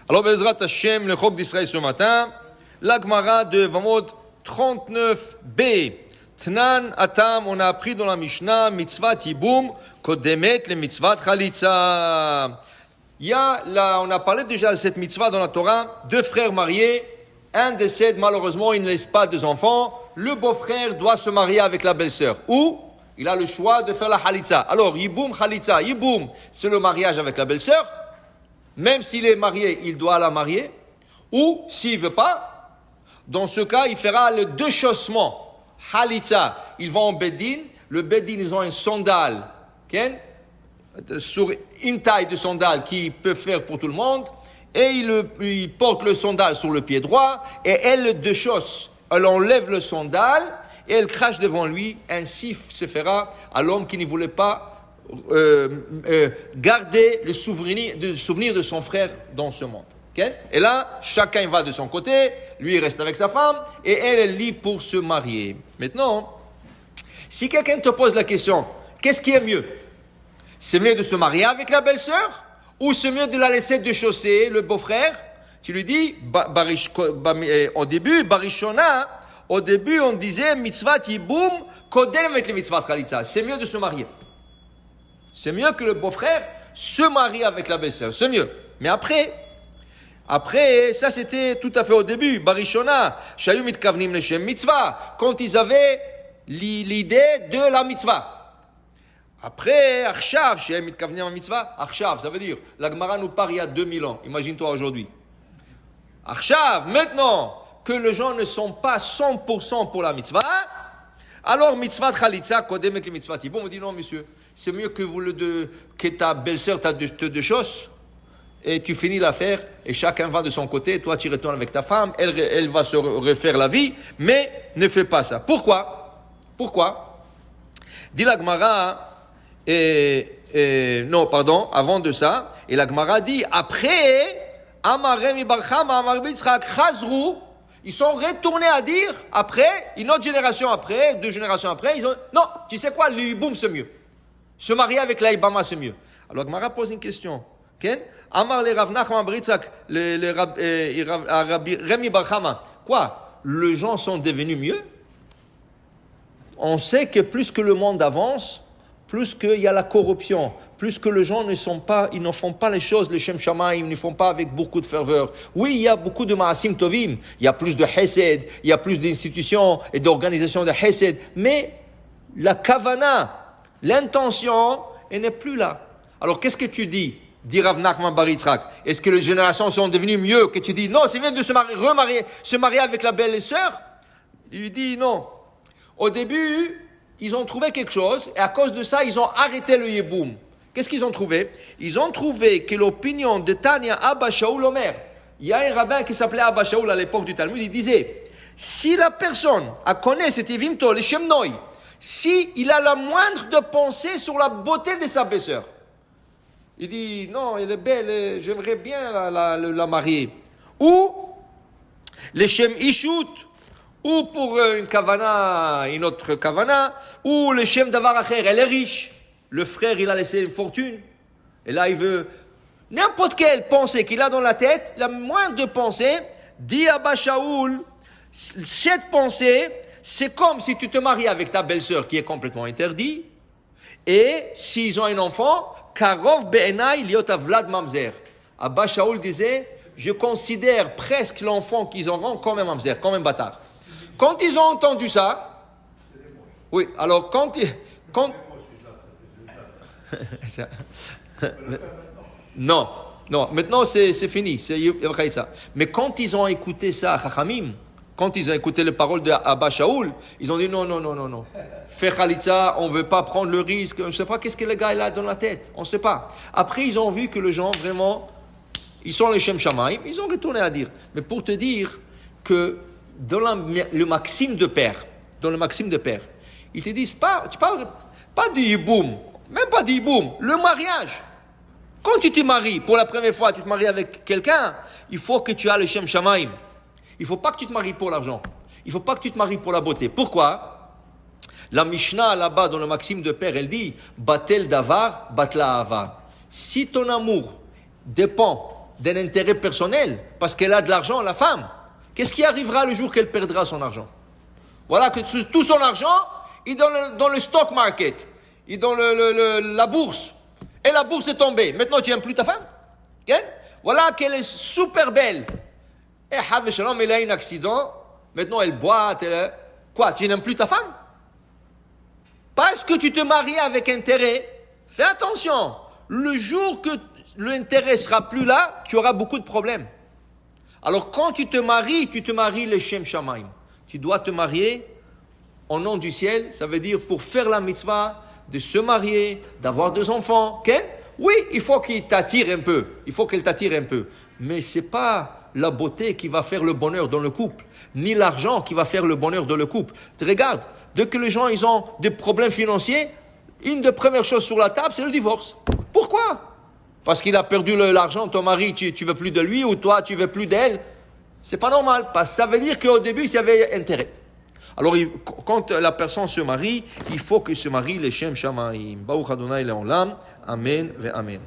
Alors, Bezrat Hashem, le Chok d'Israël ce matin, la Gemara de Vamot 39b. Tnan Atam, on a appris dans la Mishnah, mitzvah Yiboum, kodemet le mitzvah Chalitza. Il y a là, on a parlé déjà de cette mitzvah dans la Torah, deux frères mariés, un décède, malheureusement, il ne laisse pas deux enfants, le beau-frère doit se marier avec la belle-sœur. Ou, il a le choix de faire la Chalitza. Alors, Yiboum Chalitza, Yiboum, c'est le mariage avec la belle-sœur. Même s'il est marié, il doit la marier. Ou, s'il ne veut pas, dans ce cas, il fera le déchaussement. Halitza, ils vont en Beddin. Le Beddin, ils ont un sandal, okay? Sur une taille de sandal qu'ils peuvent faire pour tout le monde. Et il porte le sandal sur le pied droit. Et elle le déchausse. Elle enlève le sandal et elle crache devant lui. Ainsi se fera à l'homme qui ne voulait pas garder le souvenir de son frère dans ce monde. Okay? Et là, chacun va de son côté, lui il reste avec sa femme, et elle est libre pour se marier. Maintenant, si quelqu'un te pose la question, qu'est-ce qui est mieux? C'est mieux de se marier avec la belle-sœur, ou c'est mieux de la laisser déchausser le beau-frère? Tu lui dis, au début on disait, mitzvah yiboum, kodem avec le mitzvah chalitza. C'est mieux de se marier. C'est mieux que le beau-frère se marie avec la belle-sœur. C'est mieux. Mais après, ça c'était tout à fait au début. Barishona, shayu mitkavnim leshem mitzvah. Quand ils avaient l'idée de la mitzvah. Après, arshav, shayu mitkavnim mitzvah. Arshav, ça veut dire, la Gemara nous parle il y a 2000 ans. Imagine-toi aujourd'hui. Arshav, maintenant que les gens ne sont pas 100% pour la mitzvah, alors mitzvah chalitza, kodem et le mitzvah tibou. On dit non, monsieur, c'est mieux que ta belle-sœur te déchausse. Et tu finis l'affaire, et chacun va de son côté, toi tu retournes avec ta femme, elle va se refaire la vie, mais ne fais pas ça. Pourquoi? Dit la Gemara, avant de ça, et la Gemara dit, après, Amarem Ibarchama, Amar Bitzchak, Chazru, ils sont retournés à dire, après, une autre génération après, 2 générations après, ils ont, non, tu sais quoi, l'Iboum c'est mieux. Se marier avec l'Aïbama c'est mieux. Alors la Gemara pose une question. Amar le Rav Nachman Britzak, Rabbi Remi Bar Chama. Quoi? Les gens sont devenus mieux? On sait que plus que le monde avance, plus qu'il y a la corruption, plus que les gens ils ne font pas les choses, les Shem Shamaim, ils ne font pas avec beaucoup de ferveur. Oui, il y a beaucoup de Ma'asim Tovim, il y a plus de Hesed, il y a plus d'institutions et d'organisations de Hesed, mais la Kavana, l'intention, elle n'est plus là. Alors qu'est-ce que tu dis? Dit Rav Nachman Bar Yitzchak. Est-ce que les générations sont devenues mieux que tu dis non, c'est bien de se marier avec la belle-sœur? Il lui dit non. Au début, ils ont trouvé quelque chose et à cause de ça, ils ont arrêté le Yiboum. Qu'est-ce qu'ils ont trouvé? Ils ont trouvé que l'opinion de Tanya Abba Shaul Omer, il y a un rabbin qui s'appelait Abba Shaul à l'époque du Talmud, il disait, si la personne connaît cet Evimto, le Shemnoi, si il a la moindre de pensée sur la beauté de sa belle-sœur, il dit, non, elle est belle, j'aimerais bien la marier. Ou, le Shem Ishut, ou pour une kavana, une autre kavana, ou le Shem Davar Acher, elle est riche. Le frère, il a laissé une fortune. Et là, il veut, n'importe quelle pensée qu'il a dans la tête, la moindre de pensée, dit Abba Shaul, cette pensée, c'est comme si tu te maries avec ta belle-sœur qui est complètement interdit. Et s'ils ont un enfant, Karov Be'enai Liot Avlad Mamzer. Abba Shaul disait, je considère presque l'enfant qu'ils auront comme un mamzer, comme un bâtard. Quand ils ont entendu ça, oui, alors non, maintenant c'est fini, mais quand ils ont écouté ça, Chachamim, quand ils ont écouté les paroles d'Abba Shaul, ils ont dit non. Fais Khalitza, on ne veut pas prendre le risque. On ne sait pas qu'est-ce que le gars a dans la tête. On ne sait pas. Après, ils ont vu que les gens, vraiment, ils sont les Shem Shamaim. Ils ont retourné à dire. Mais pour te dire que dans le maxime de père, ils te disent tu parles pas du Yiboum, même pas du Yiboum, le mariage. Quand tu te maries, pour la première fois, tu te maries avec quelqu'un, il faut que tu aies le Shem Shamaim. Il ne faut pas que tu te maries pour l'argent. Il ne faut pas que tu te maries pour la beauté. Pourquoi? La Mishnah, là-bas, dans le Maxime de Père, elle dit « Batel davar, batla ava ». Si ton amour dépend d'un intérêt personnel, parce qu'elle a de l'argent, la femme. Qu'est-ce qui arrivera le jour qu'elle perdra son argent? Voilà que tout son argent est dans le stock market, est dans la bourse. Et la bourse est tombée. Maintenant, tu n'aimes plus ta femme? Okay? Voilà qu'elle est super belle. Et Hav Shalom, elle a un accident. Maintenant, elle boite. Quoi, tu n'aimes plus ta femme? Parce que tu te maries avec intérêt. Fais attention. Le jour que l'intérêt sera plus là, tu auras beaucoup de problèmes. Alors, quand tu te maries le Shem Shamaim. Tu dois te marier au nom du ciel. Ça veut dire pour faire la mitzvah, de se marier, d'avoir des enfants. Okay? Oui, il faut qu'il t'attire un peu. Il faut qu'elle t'attire un peu. Mais ce n'est pas la beauté qui va faire le bonheur dans le couple, ni l'argent qui va faire le bonheur dans le couple. Regarde, dès que les gens ils ont des problèmes financiers, une des premières choses sur la table, c'est le divorce. Pourquoi? Parce qu'il a perdu l'argent, ton mari, tu ne veux plus de lui, ou toi, tu ne veux plus d'elle. C'est pas normal, parce que ça veut dire qu'au début, il y avait intérêt. Alors, quand la personne se marie, il faut que se marie les Shem Shamaim. Baruch Adonai Le'olam. Amen ve Amen.